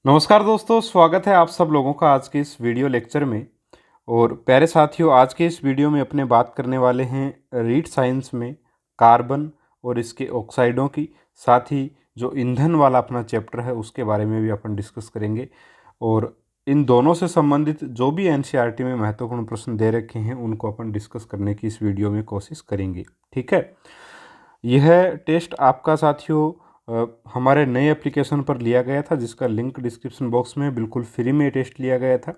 नमस्कार दोस्तों, स्वागत है आप सब लोगों का आज के इस वीडियो लेक्चर में। और प्यारे साथियों, आज के इस वीडियो में अपने बात करने वाले हैं रीड साइंस में कार्बन और इसके ऑक्साइडों की, साथ ही जो ईंधन वाला अपना चैप्टर है उसके बारे में भी अपन डिस्कस करेंगे। और इन दोनों से संबंधित जो भी एनसीईआरटी में महत्वपूर्ण प्रश्न दे रखे हैं उनको अपन डिस्कस करने की इस वीडियो में कोशिश करेंगे। ठीक है, यह टेस्ट आपका साथियों हमारे नए एप्लीकेशन पर लिया गया था, जिसका लिंक डिस्क्रिप्शन बॉक्स में है। बिल्कुल फ्री में टेस्ट लिया गया था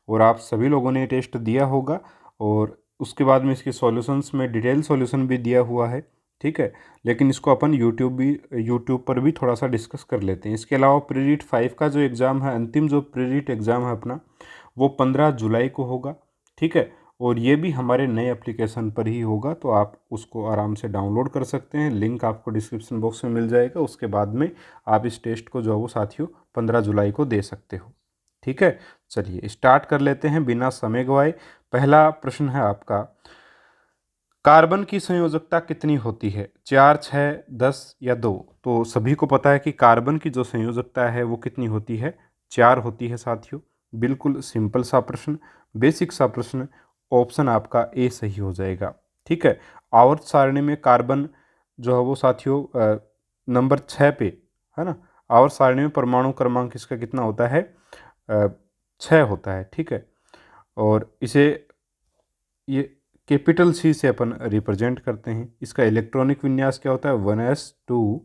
और आप सभी लोगों ने टेस्ट दिया होगा। और उसके बाद में इसके सॉल्यूशंस में डिटेल सॉल्यूशन भी दिया हुआ है। ठीक है, लेकिन इसको अपन यूट्यूब पर भी थोड़ा सा डिस्कस कर लेते हैं। इसके अलावा प्रीरीट 5 का जो एग्ज़ाम है, अंतिम जो प्रीरीट एग्ज़ाम है अपना, वो 15 जुलाई को होगा। ठीक है, और ये भी हमारे नए एप्लीकेशन पर ही होगा, तो आप उसको आराम से डाउनलोड कर सकते हैं। लिंक आपको डिस्क्रिप्शन बॉक्स में मिल जाएगा। उसके बाद में आप इस टेस्ट को जो है वो साथियों 15 जुलाई को दे सकते हो। ठीक है, चलिए स्टार्ट कर लेते हैं बिना समय गवाए। पहला प्रश्न है आपका, कार्बन की संयोजकता कितनी होती है? 4, 6, 10 या 2? तो सभी को पता है कि कार्बन की जो संयोजकता है वो कितनी होती है, 4 होती है साथियों। बिल्कुल सिंपल सा प्रश्न, बेसिक सा प्रश्न। ऑप्शन आपका ए सही हो जाएगा। ठीक है, आवर्त सारणी में कार्बन जो है वो साथियों नंबर 6 पे है ना। आवर्त सारणी में परमाणु क्रमांक इसका कितना होता है? 6 होता है। ठीक है, और इसे ये कैपिटल सी से अपन रिप्रेजेंट करते हैं। इसका इलेक्ट्रॉनिक विन्यास क्या होता है? 1s2,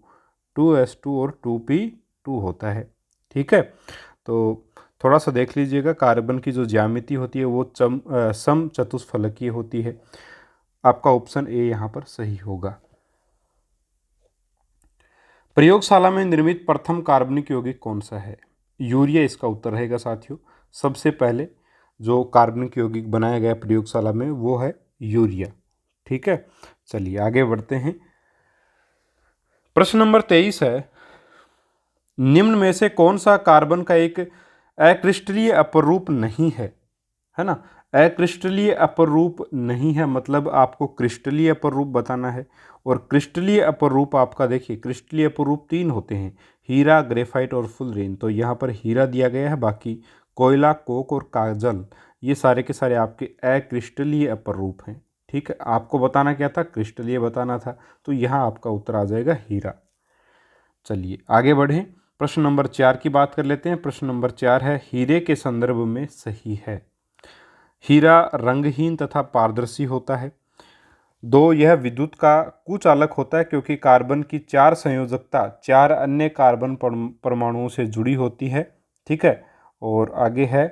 2s2 और 2p2 होता है। ठीक है, तो थोड़ा सा देख लीजिएगा, कार्बन की जो ज्यामिति होती है वो सम चतुष्फलकीय होती है। आपका ऑप्शन ए यहाँ पर सही होगा। प्रयोगशाला में निर्मित प्रथम कार्बनिक यौगिक कौन सा है? यूरिया इसका उत्तर रहेगा साथियों। सबसे पहले जो कार्बनिक यौगिक बनाया गया प्रयोगशाला में वो है यूरिया। ठीक है, चलिए आगे बढ़ते हैं। प्रश्न नंबर 23 है, निम्न में से कौन सा कार्बन का एक अक्रिस्टलीय अपरूप नहीं है? है ना, अक्रिस्टलीय अपरूप नहीं है मतलब आपको क्रिस्टलीय अपरूप बताना है। और क्रिस्टलीय अपरूप आपका देखिए, क्रिस्टलीय अपरूप 3 होते हैं, हीरा, ग्रेफाइट और फुलरेन। तो यहाँ पर हीरा दिया गया है, बाकी कोयला, कोक और काजल ये सारे के सारे आपके अक्रिस्टलीय अपरूप हैं। ठीक है, आपको बताना क्या था? क्रिस्टलीय बताना था, तो यहाँ आपका उत्तर आ जाएगा हीरा। चलिए आगे बढ़ें, प्रश्न नंबर 4 की बात कर लेते हैं। प्रश्न नंबर 4 है, हीरे के संदर्भ में सही है। हीरा रंगहीन तथा पारदर्शी होता है। 2, यह विद्युत का कुचालक होता है क्योंकि कार्बन की 4 संयोजकता 4 अन्य कार्बन परमाणुओं से जुड़ी होती है। ठीक है, और आगे है,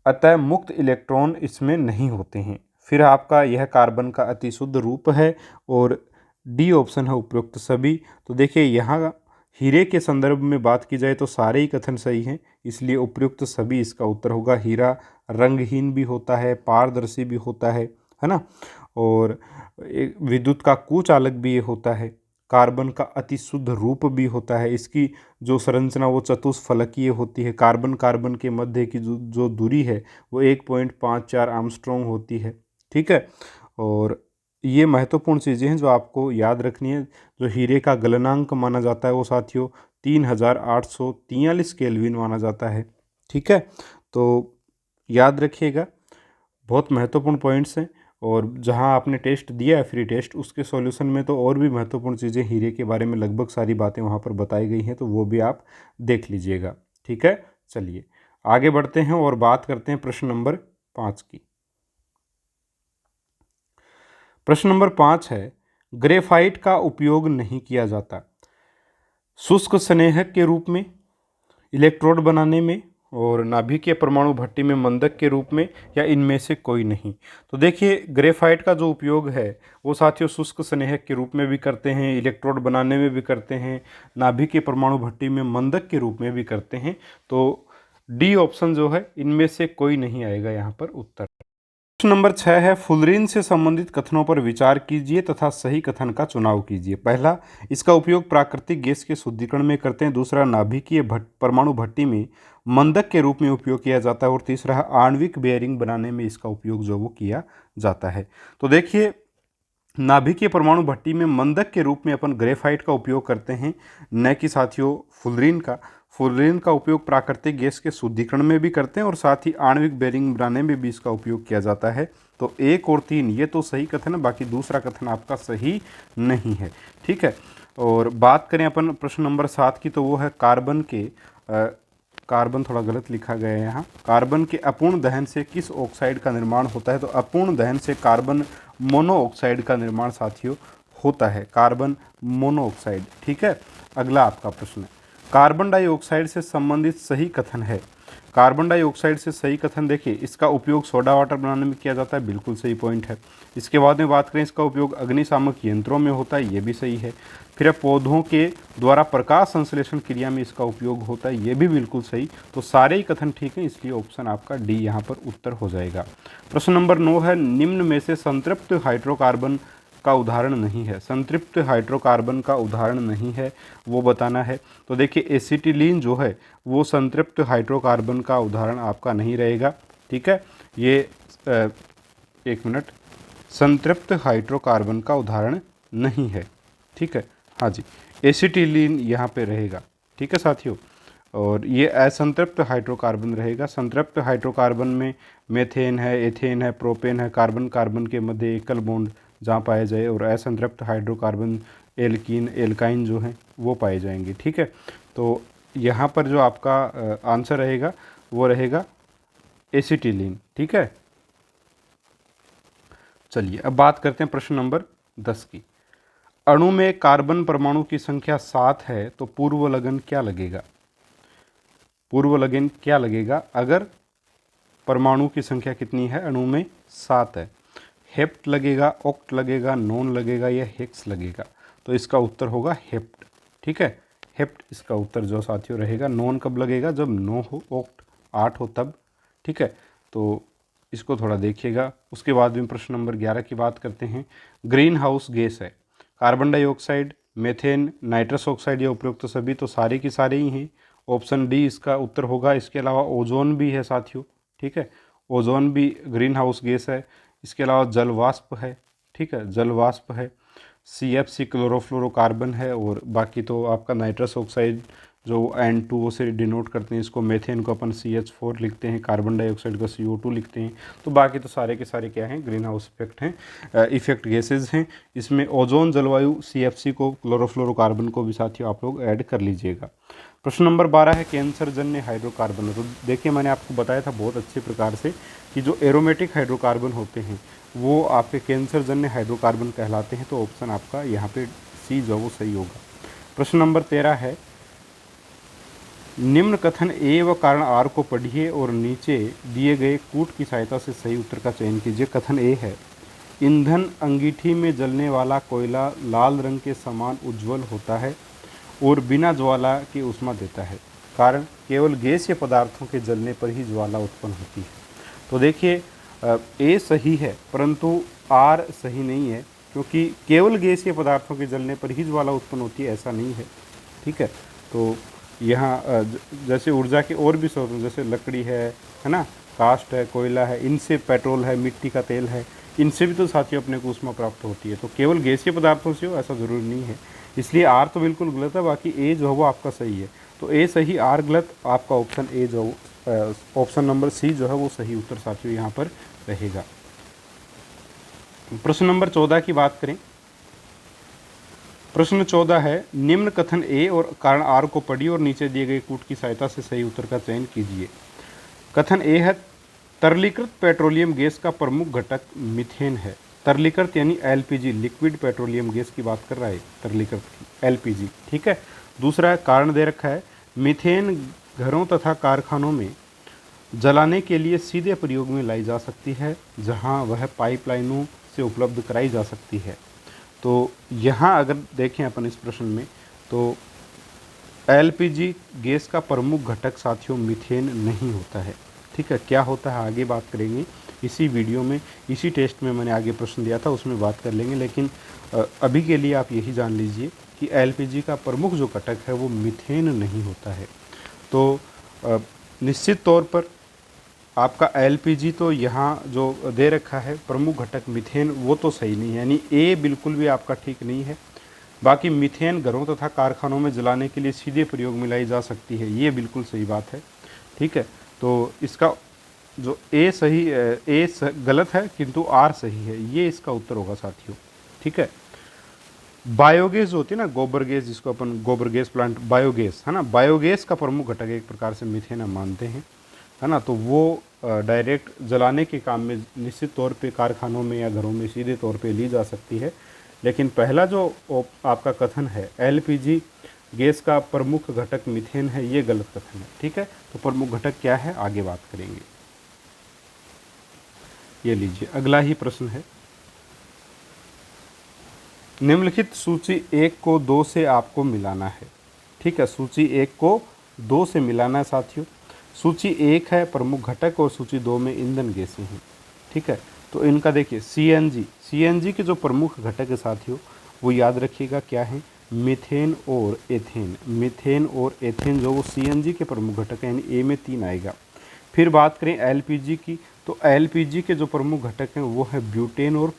अतः मुक्त इलेक्ट्रॉन इसमें नहीं होते हैं। फिर आपका यह कार्बन का अति शुद्ध रूप है। और डी ऑप्शन है उपयुक्त सभी। तो देखिए यहाँ हीरे के संदर्भ में बात की जाए तो सारे ही कथन सही हैं, इसलिए उपयुक्त सभी इसका उत्तर होगा। हीरा रंगहीन भी होता है, पारदर्शी भी होता है ना, और विद्युत का कुचालक भी ये होता है। कार्बन का अति शुद्ध रूप भी होता है। इसकी जो संरचना वो चतुष्फलकीय होती है। कार्बन कार्बन के मध्य की जो दूरी है वो 1.54 आर्मस्ट्रॉन्ग होती है। ठीक है, और ये महत्वपूर्ण चीज़ें हैं जो आपको याद रखनी है। जो हीरे का गलनांक माना जाता है वो साथियों 3843 केल्विन माना जाता है। ठीक है, तो याद रखिएगा, बहुत महत्वपूर्ण पॉइंट्स हैं। और जहां आपने टेस्ट दिया है फ्री टेस्ट, उसके सॉल्यूशन में तो और भी महत्वपूर्ण चीज़ें हीरे के बारे में लगभग सारी बातें वहां पर बताई गई हैं, तो वो भी आप देख लीजिएगा। ठीक है, चलिए आगे बढ़ते हैं और बात करते हैं प्रश्न नंबर 5 की। प्रश्न नंबर 5 है, ग्रेफाइट का उपयोग नहीं किया जाता शुष्क स्नेहक के रूप में, इलेक्ट्रोड बनाने में, और नाभिकीय परमाणु भट्टी में मंदक के रूप में, या इनमें से कोई नहीं। तो देखिए ग्रेफाइट का जो उपयोग है वो साथियों शुष्क स्नेहक के रूप में भी करते हैं, इलेक्ट्रोड बनाने में भी करते हैं, नाभिकीय परमाणु भट्टी में मंदक के रूप में भी करते हैं। तो डी ऑप्शन जो है इनमें से कोई नहीं आएगा यहाँ पर उत्तर। प्रश्न नंबर 6 है, फुलरीन से संबंधित कथनों पर विचार कीजिए तथा सही कथन का चुनाव कीजिए। पहला, इसका उपयोग प्राकृतिक गैस के शुद्धिकरण में करते हैं। दूसरा, नाभिकीय परमाणु भट्टी में मंदक के रूप में उपयोग किया जाता है। और तीसरा है, आणविक बेयरिंग बनाने में इसका उपयोग जो वो किया जाता है। तो देखिए नाभिकीय परमाणु भट्टी में मंदक के रूप में अपन ग्रेफाइट का उपयोग करते हैं, न कि साथियों फुलरीन का। फ्लोरीन का उपयोग प्राकृतिक गैस के शुद्धिकरण में भी करते हैं और साथ ही आणविक बेरिंग बनाने में भी इसका उपयोग किया जाता है। तो 1 और 3 ये तो सही कथन है, बाकी दूसरा कथन आपका सही नहीं है। ठीक है, और बात करें अपन प्रश्न नंबर 7 की, तो वो है कार्बन के कार्बन थोड़ा गलत लिखा गया है यहाँ। कार्बन के अपूर्ण दहन से किस ऑक्साइड का निर्माण होता है? तो अपूर्ण दहन से कार्बन मोनोऑक्साइड का निर्माण साथियों होता है, कार्बन मोनोऑक्साइड। ठीक है, अगला आपका प्रश्न है, कार्बन डाइऑक्साइड से संबंधित सही कथन है। कार्बन डाइऑक्साइड से सही कथन देखिए, इसका उपयोग सोडा वाटर बनाने में किया जाता है, बिल्कुल सही पॉइंट है। इसके बाद में बात करें, इसका उपयोग अग्निशामक यंत्रों में होता है, ये भी सही है। फिर पौधों के द्वारा प्रकाश संश्लेषण क्रिया में इसका उपयोग होता है, ये भी बिल्कुल सही। तो सारे ही कथन ठीक हैं, इसलिए ऑप्शन आपका डी यहाँ पर उत्तर हो जाएगा। प्रश्न नंबर 9 है, निम्न में से संतृप्त हाइड्रोकार्बन का उदाहरण नहीं है। संतृप्त हाइड्रोकार्बन का उदाहरण नहीं है, वो बताना है। तो देखिए एसिटिलीन जो है वो संतृप्त हाइड्रोकार्बन का उदाहरण आपका नहीं रहेगा। ठीक है, ये एक मिनट, संतृप्त हाइड्रोकार्बन का उदाहरण नहीं है। ठीक है, हाँ जी, एसिटिलीन यहाँ पे रहेगा। ठीक है साथियों, और ये असंतृप्त हाइड्रोकार्बन रहेगा। संतृप्त हाइड्रोकार्बन में मेथेन है, एथेन है, प्रोपेन है, कार्बन कार्बन के मध्य एकल बॉन्ड जहाँ पाए जाए, और असंतृप्त हाइड्रोकार्बन एल्कीन एल्काइन जो हैं वो पाए जाएंगे। ठीक है, तो यहाँ पर जो आपका आंसर रहेगा वो रहेगा एसिटिलीन। ठीक है, चलिए अब बात करते हैं प्रश्न नंबर 10 की। अणु में कार्बन परमाणु की संख्या 7 है तो पूर्व लगन क्या लगेगा? पूर्व लगन क्या लगेगा अगर परमाणु की संख्या कितनी है? अणु में 7 है। हेप्ट लगेगा, ऑक्ट लगेगा, नॉन लगेगा या हेक्स लगेगा? तो इसका उत्तर होगा हेप्ट। ठीक है, हेप्ट इसका उत्तर जो साथियों रहेगा। नॉन कब लगेगा? जब 9 हो, ऑक्ट 8 हो तब। ठीक है, तो इसको थोड़ा देखिएगा। उसके बाद में प्रश्न नंबर 11 की बात करते हैं। ग्रीन हाउस गैस है carbon dioxide, methane, nitrous oxide या उपरोक्त तो सभी, तो सारे की सारे ही हैं। ऑप्शन डी इसका उत्तर होगा। इसके अलावा ओजोन भी है साथियों। ठीक है, ओजोन भी ग्रीन हाउस गैस है। इसके अलावा जल वाष्प है। ठीक है, जल वाष्प है। CFC क्लोरोफ्लोरोकार्बन है, और बाकी तो आपका नाइट्रस ऑक्साइड जो N2O से डिनोट करते हैं, इसको मेथेन को अपन CH4 लिखते हैं, कार्बन डाइऑक्साइड को CO2 लिखते हैं। तो बाकी तो सारे के सारे क्या हैं? ग्रीन हाउस इफेक्ट हैं, इफेक्ट गैसेज हैं। इसमें ओजोन, जलवायु, CFC को, क्लोरोफ्लोरोकार्बन को भी साथियों आप लोग ऐड कर लीजिएगा। प्रश्न नंबर 12 है, कैंसर जन्य हाइड्रोकार्बन है। तो देखिए मैंने आपको बताया था बहुत अच्छे प्रकार से कि जो एरोमेटिक हाइड्रोकार्बन होते हैं वो आपके कैंसर जन्य हाइड्रोकार्बन कहलाते हैं। तो ऑप्शन आपका यहाँ पे सी जो वो सही होगा। प्रश्न नंबर 13 है, निम्न कथन ए व कारण आर को पढ़िए और नीचे दिए गए कूट की सहायता से सही उत्तर का चयन कीजिए। कथन ए है, ईंधन अंगीठी में जलने वाला कोयला लाल रंग के समान उज्ज्वल होता है और बिना ज्वाला के ऊष्मा देता है। कारण केवल गैसीय पदार्थों के जलने पर ही ज्वाला उत्पन्न होती है। तो देखिए ए सही है परंतु आर सही नहीं है, क्योंकि केवल गैसीय पदार्थों के जलने पर ही ज्वाला उत्पन्न होती है ऐसा नहीं है। ठीक है, तो यहाँ जैसे ऊर्जा के और भी स्रोत जैसे लकड़ी है ना, कास्ट है, कोयला है, इनसे पेट्रोल है, मिट्टी का तेल है, इनसे भी तो साथियों अपने को ऊष्मा प्राप्त होती है। तो केवल गैसीय पदार्थों से हो ऐसा ज़रूरी नहीं है, इसलिए आर तो बिल्कुल गलत है, बाकी ए जो है वो आपका सही है। तो ए सही, आर गलत, आपका ऑप्शन ए जो ऑप्शन नंबर सी जो है वो सही उत्तर साथियों यहाँ पर रहेगा। प्रश्न नंबर 14 की बात करें। प्रश्न 14 है, निम्न कथन ए और कारण आर को पढ़िए और नीचे दिए गए कूट की सहायता से सही उत्तर का चयन कीजिए। कथन ए है, तरलीकृत पेट्रोलियम गैस का प्रमुख घटक मीथेन है। तरलीकृत यानी LPG, लिक्विड पेट्रोलियम गैस की बात कर रहा है, तरलीकृत LPG। ठीक है, दूसरा कारण दे रखा है, मीथेन घरों तथा कारखानों में जलाने के लिए सीधे प्रयोग में लाई जा सकती है, जहां वह पाइपलाइनों से उपलब्ध कराई जा सकती है। तो यहाँ अगर देखें अपन इस प्रश्न में, तो LPG गैस का प्रमुख घटक साथियों मीथेन नहीं होता है। ठीक है, क्या होता है आगे बात करेंगे इसी वीडियो में, इसी टेस्ट में मैंने आगे प्रश्न दिया था उसमें बात कर लेंगे, लेकिन अभी के लिए आप यही जान लीजिए कि LPG का प्रमुख जो घटक है वो मीथेन नहीं होता है। तो निश्चित तौर पर आपका LPG तो यहाँ जो दे रखा है प्रमुख घटक मीथेन, वो तो सही नहीं है, यानी ए बिल्कुल भी आपका ठीक नहीं है। बाकी मीथेन घरों तथा कारखानों में जलाने के लिए सीधे प्रयोग में लाई जा सकती है, ये बिल्कुल सही बात है। ठीक है, तो इसका जो गलत है किंतु आर सही है, ये इसका उत्तर होगा साथियों। ठीक है, बायोगैस होती है ना, गोबर गैस, जिसको अपन गोबर गैस प्लांट, बायोगैस है ना, बायोगैस का प्रमुख घटक एक प्रकार से मीथेन हम मानते हैं, है ना। तो वो डायरेक्ट जलाने के काम में निश्चित तौर पे कारखानों में या घरों में सीधे तौर पे ली जा सकती है। लेकिन पहला जो आपका कथन है एलपीजी गैस का प्रमुख घटक मीथेन है, ये गलत कथन है। ठीक है, तो प्रमुख घटक क्या है आगे बात करेंगे। ये लीजिए अगला ही प्रश्न है, निम्नलिखित सूची 1 को 2 से आपको मिलाना है। ठीक है, सूची 1 को 2 से मिलाना है साथियों। सूची 1 है प्रमुख घटक और सूची 2 में ईंधन गैसें हैं। ठीक है, तो इनका देखिए सीएनजी के जो प्रमुख घटक है साथियों, वो याद रखिएगा क्या है, मीथेन और एथेन। मीथेन और एथेन जो वो सीएनजी के प्रमुख घटक हैं, यानी ए में 3 आएगा। फिर बात करें एलपीजी की, तो एलपीजी के जो प्रमुख घटक हैं वो है ब्यूटेन और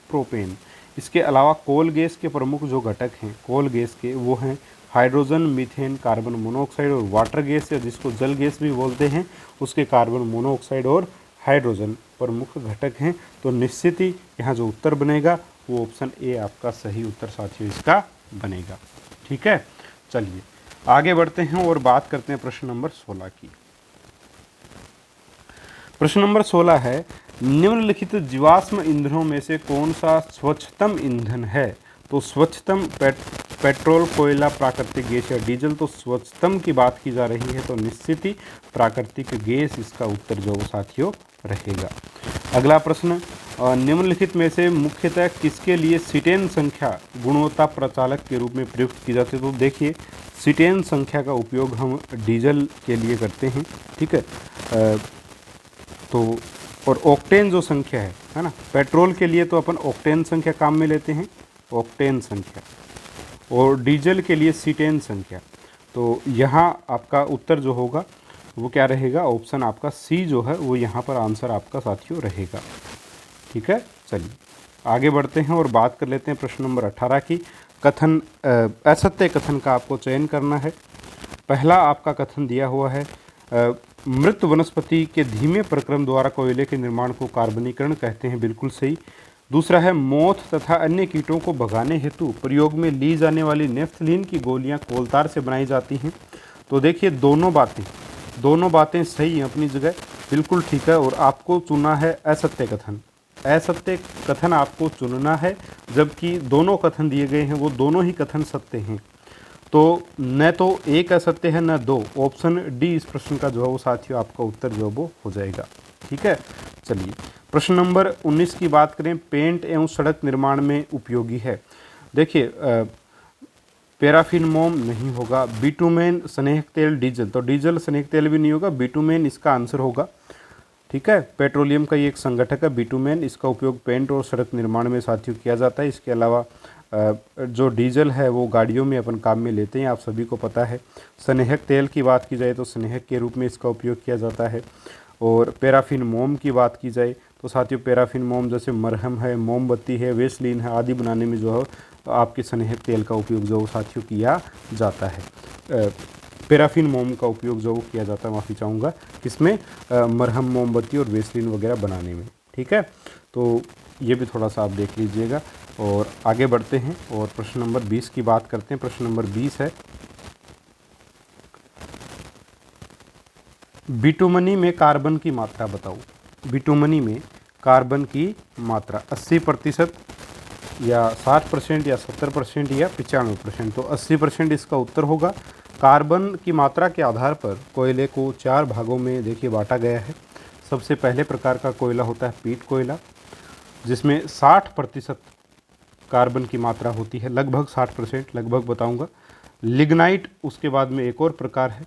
प्रोपेन। इसके अलावा कोल गैस के प्रमुख जो घटक हैं कोल गैस के, वो हैं हाइड्रोजन, मीथेन, कार्बन मोनोऑक्साइड और वाटर गैस, या जिसको जल गैस भी बोलते हैं, उसके कार्बन मोनोऑक्साइड और हाइड्रोजन प्रमुख घटक हैं। तो निश्चित ही यहाँ जो उत्तर बनेगा वो ऑप्शन ए आपका सही उत्तर साथियों इसका बनेगा। ठीक है, चलिए आगे बढ़ते हैं और बात करते हैं प्रश्न नंबर 16 की। प्रश्न नंबर 16 है, निम्नलिखित जीवाश्म ईंधनों में से कौन सा स्वच्छतम ईंधन है। तो स्वच्छतम पेट्रोल, कोयला, प्राकृतिक गैस या डीजल। तो स्वच्छतम की बात की जा रही है, तो निश्चित ही प्राकृतिक गैस इसका उत्तर जो साथियों रहेगा। अगला प्रश्न, निम्नलिखित में से मुख्यतः किसके लिए सीटेन संख्या गुणवत्ता प्रचालक के रूप में प्रयुक्त की जाती है। तो देखिए सीटेन संख्या का उपयोग हम डीजल के लिए करते हैं। ठीक है, तो और ऑक्टेन जो संख्या है ना, पेट्रोल के लिए तो अपन ऑक्टेन संख्या काम में लेते हैं, ऑक्टेन संख्या, और डीजल के लिए सीटेन संख्या। तो यहाँ आपका उत्तर जो होगा वो क्या रहेगा, ऑप्शन आपका सी जो है वो यहाँ पर आंसर आपका साथियों रहेगा। ठीक है, चलिए आगे बढ़ते हैं और बात कर लेते हैं प्रश्न नंबर 18 की। कथन असत्य कथन का आपको चयन करना है। पहला आपका कथन दिया हुआ है, मृत वनस्पति के धीमे प्रक्रम द्वारा कोयले के निर्माण को कार्बनीकरण कहते हैं, बिल्कुल सही। दूसरा है, मोथ तथा अन्य कीटों को भगाने हेतु प्रयोग में ली जाने वाली नेफ्थलीन की गोलियां कोलतार से बनाई जाती हैं। तो देखिए दोनों बातें सही हैं अपनी जगह, बिल्कुल ठीक है। और आपको चुना है असत्य कथन आपको चुनना है, जबकि दोनों कथन दिए गए हैं वो दोनों ही कथन सत्य हैं। तो न तो एक असत्य है न दो, ऑप्शन डी इस प्रश्न का जो है वो साथियों आपका उत्तर जो वो हो जाएगा। ठीक है, चलिए प्रश्न नंबर 19 की बात करें, पेंट एवं सड़क निर्माण में उपयोगी है। देखिए पैराफिन मोम नहीं होगा, बिटुमेन, स्नेहक तेल, डीजल। तो डीजल स्नेहक तेल भी नहीं होगा, बिटुमेन इसका आंसर होगा। ठीक है, पेट्रोलियम का ये एक संगठक है बिटुमेन, इसका उपयोग पेंट और सड़क निर्माण में साथियों किया जाता है। इसके अलावा जो डीजल है वो गाड़ियों में अपन काम में लेते हैं, आप सभी को पता है। स्नेहक तेल की बात की जाए तो स्नेहक के रूप में इसका उपयोग किया जाता है। और पैराफिन मोम की बात की जाए तो साथियों पैराफिन मोम जैसे मरहम है, मोमबत्ती है, वेसलीन है आदि बनाने में जो है आपके स्नेहक तेल का उपयोग जो साथियों किया जाता है। पैराफिन मोम का उपयोग जो किया जाता है, माफ़ी चाहूँगा, किसमें, मरहम, मोमबत्ती और वेसलिन वगैरह बनाने में। ठीक है, तो ये भी थोड़ा सा आप देख लीजिएगा। और आगे बढ़ते हैं और प्रश्न नंबर 20 की बात करते हैं। प्रश्न नंबर 20 है, बिटुमनी में कार्बन की मात्रा बताओ। बिटुमनी में कार्बन की मात्रा 80% या 60% या 70% या 95%। तो 80% इसका उत्तर होगा। कार्बन की मात्रा के आधार पर कोयले को 4 भागों में देखिए बांटा गया है। सबसे पहले प्रकार का कोयला होता है पीट कोयला, जिसमें 60% कार्बन की मात्रा होती है, लगभग 60%, लगभग बताऊंगा। लिग्नाइट उसके बाद में एक और प्रकार है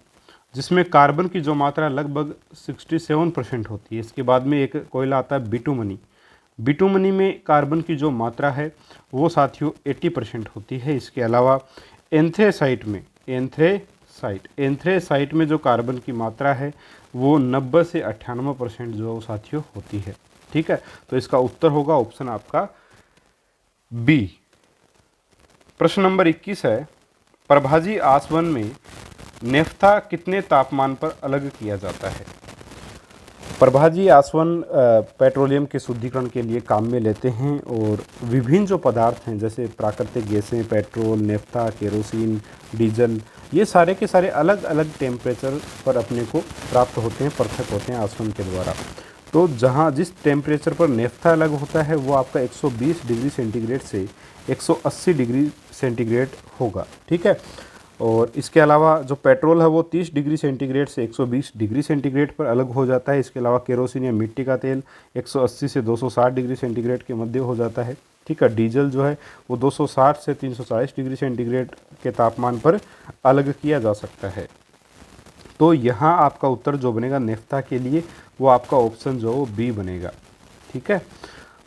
जिसमें कार्बन की जो मात्रा लगभग 67% होती है। इसके बाद में एक कोयला आता है बिटुमनी। बिटुमनी में कार्बन की जो मात्रा है वो साथियों 80% होती है। इसके अलावा एंथ्रेसाइट में जो कार्बन की मात्रा है वो 90 से 98% जो साथियों होती है। ठीक है, तो इसका उत्तर होगा ऑप्शन आपका बी, प्रश्न नंबर 21 है, प्रभाजी आसवन में नेफ्था कितने तापमान पर अलग किया जाता है? प्रभाजी आसवन पेट्रोलियम के शुद्धिकरण के लिए काम में लेते हैं और विभिन्न जो पदार्थ हैं जैसे प्राकृतिक गैसें, पेट्रोल, नेफ्था, केरोसिन, डीजल, ये सारे के सारे अलग अलग टेम्परेचर पर अपने को प्राप्त होते हैं, पृथक होते हैं आसवन के द्वारा। तो जहाँ जिस टेम्परेचर पर नेफ्था अलग होता है वो आपका 120 डिग्री सेंटीग्रेड से 180 डिग्री सेंटीग्रेड होगा, ठीक है। और इसके अलावा जो पेट्रोल है वो 30 डिग्री सेंटीग्रेड से 120 डिग्री सेंटीग्रेड पर अलग हो जाता है। इसके अलावा केरोसिन या मिट्टी का तेल 180 से 260 डिग्री सेंटीग्रेड के मध्य हो जाता है, ठीक है। डीजल जो है वो 260 से 340 डिग्री सेंटीग्रेड के तापमान पर अलग किया जा सकता है। तो यहाँ आपका उत्तर जो बनेगा नेफ्था के लिए वो आपका ऑप्शन जो वो बी बनेगा, ठीक है।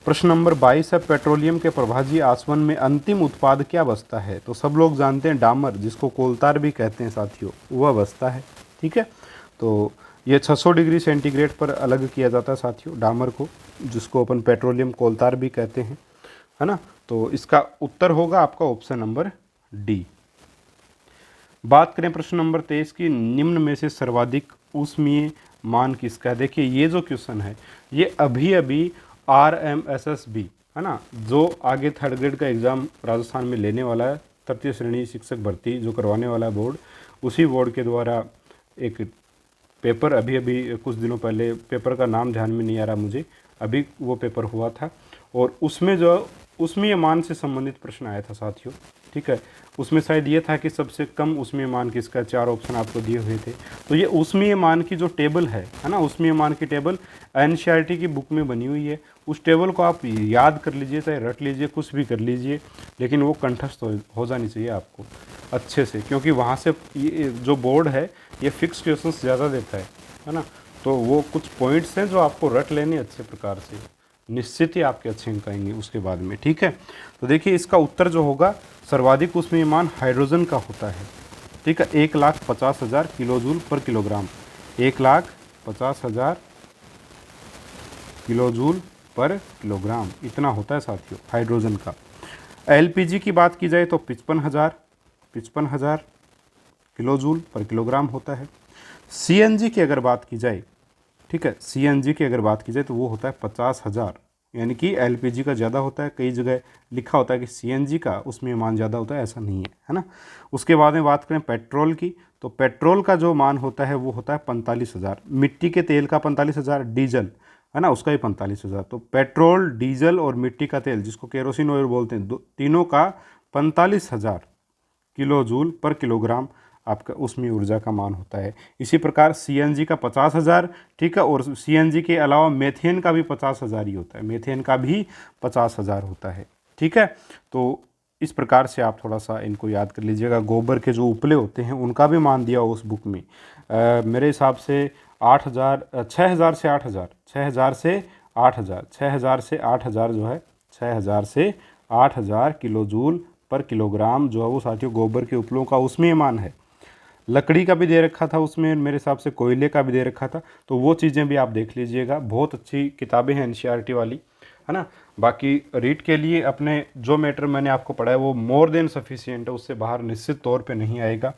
प्रश्न नंबर 22 है, पेट्रोलियम के प्रभाजी आसवन में अंतिम उत्पाद क्या बचता है? तो सब लोग जानते हैं डामर, जिसको कोलतार भी कहते हैं साथियों, वह बचता है, ठीक है। तो ये 600 डिग्री सेंटीग्रेड पर अलग किया जाता है साथियों डामर को, जिसको अपन पेट्रोलियम कोलतार भी कहते हैं, है ना। तो इसका उत्तर होगा आपका ऑप्शन नंबर डी। बात करें प्रश्न नंबर 23 की, निम्न में से सर्वाधिक ऊष्मीय मान किसका है? देखिए ये जो क्वेश्चन है ये अभी अभी RMSSB, है ना, जो आगे थर्ड ग्रेड का एग्ज़ाम राजस्थान में लेने वाला है, तृतीय श्रेणी शिक्षक भर्ती जो करवाने वाला है बोर्ड, उसी बोर्ड के द्वारा एक पेपर अभी अभी कुछ दिनों पहले, पेपर का नाम ध्यान में नहीं आ रहा मुझे, अभी वो पेपर हुआ था और उसमें जो ऊष्मीय मान से संबंधित प्रश्न आया था साथियों, ठीक है। उसमें शायद ये था कि सबसे कम ऊष्मीय मान किसका, 4 ऑप्शन आपको दिए हुए थे। तो ये ऊष्मीय मान की जो टेबल है ना, ऊष्मीय मान की टेबल NCERT की बुक में बनी हुई है। उस टेबल को आप याद कर लीजिए, चाहे रट लीजिए, कुछ भी कर लीजिए, लेकिन वो कंठस्थ हो जानी चाहिए आपको अच्छे से, क्योंकि वहाँ से ये जो बोर्ड है ये फिक्स क्वेश्चन ज़्यादा देता है ना। तो वो कुछ पॉइंट्स हैं जो आपको रट लेने अच्छे प्रकार से, निश्चित ही आपके अच्छे अंक आएंगे उसके बाद में, ठीक है। तो देखिए इसका उत्तर जो होगा, सर्वाधिक ऊष्मीय मान हाइड्रोजन का होता है, ठीक है। 1,50,000 किलो जूल पर किलोग्राम, 1,50,000 किलो जूल पर किलोग्राम, इतना होता है साथियों हाइड्रोजन का। LPG की बात की जाए तो 55,000 किलो जूल पर किलोग्राम होता है। CNG की अगर बात की जाए, ठीक है, CNG की अगर बात की जाए तो वो होता है 50,000, यानी कि LPG का ज़्यादा होता है। कई जगह लिखा होता है कि CNG का उसमें मान ज़्यादा होता है, ऐसा नहीं है ना। उसके बाद में बात करें पेट्रोल की, तो पेट्रोल का जो मान होता है वो होता है 45,000, मिट्टी के तेल का 45,000, डीजल है ना उसका भी 45,000। तो पेट्रोल, डीजल और मिट्टी का तेल, जिसको केरोसिन ऑयल बोलते हैं, तीनों का 45,000 किलो जूल पर किलोग्राम आपका उसमें ऊर्जा का मान होता है। इसी प्रकार CNG का 50,000, ठीक है, और CNG के अलावा मेथेन का भी 50,000 ही होता है, मेथेन का भी 50,000 होता है, ठीक है। तो इस प्रकार से आप थोड़ा सा इनको याद कर लीजिएगा। गोबर के जो उपले होते हैं उनका भी मान दिया उस बुक में, मेरे हिसाब से 6,000 से 8,000, 6,000 से 8,000, 6,000 से 8,000 जो है, 6,000 से 8,000 किलो जूल पर किलोग्राम जो है वो साथियों गोबर के उपलों का उसमें मान है। लकड़ी का भी दे रखा था उसमें, मेरे हिसाब से कोयले का भी दे रखा था, तो वो चीज़ें भी आप देख लीजिएगा। बहुत अच्छी किताबें हैं NCERT वाली, है ना। बाकी रीड के लिए अपने जो मैटर मैंने आपको पढ़ाया वो मोर देन सफिशिएंट है, उससे बाहर निश्चित तौर पे नहीं आएगा।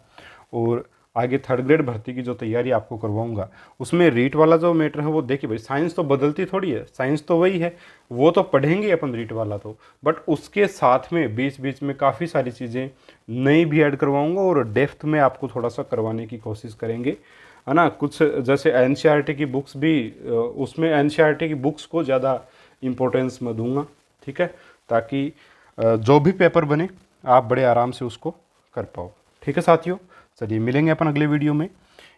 और आगे थर्ड ग्रेड भर्ती की जो तैयारी आपको करवाऊंगा उसमें रीट वाला जो मैटर है वो देखिए भाई, साइंस तो बदलती थोड़ी है, साइंस तो वही है, वो तो पढ़ेंगे अपन रीट वाला तो, बट उसके साथ में बीच बीच में काफ़ी सारी चीज़ें नई भी ऐड करवाऊंगा और डेप्थ में आपको थोड़ा सा करवाने की कोशिश करेंगे, है ना। कुछ जैसे NCERT की बुक्स भी, उसमें NCERT की बुक्स को ज़्यादा इम्पोर्टेंस मैं दूंगा, ठीक है, ताकि जो भी पेपर बने आप बड़े आराम से उसको कर पाओ, ठीक है साथियों। चलिए मिलेंगे अपन अगले वीडियो में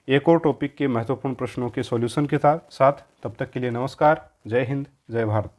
एक और टॉपिक के महत्वपूर्ण प्रश्नों के सॉल्यूशन के साथ। तब तक के लिए नमस्कार, जय हिंद, जय भारत।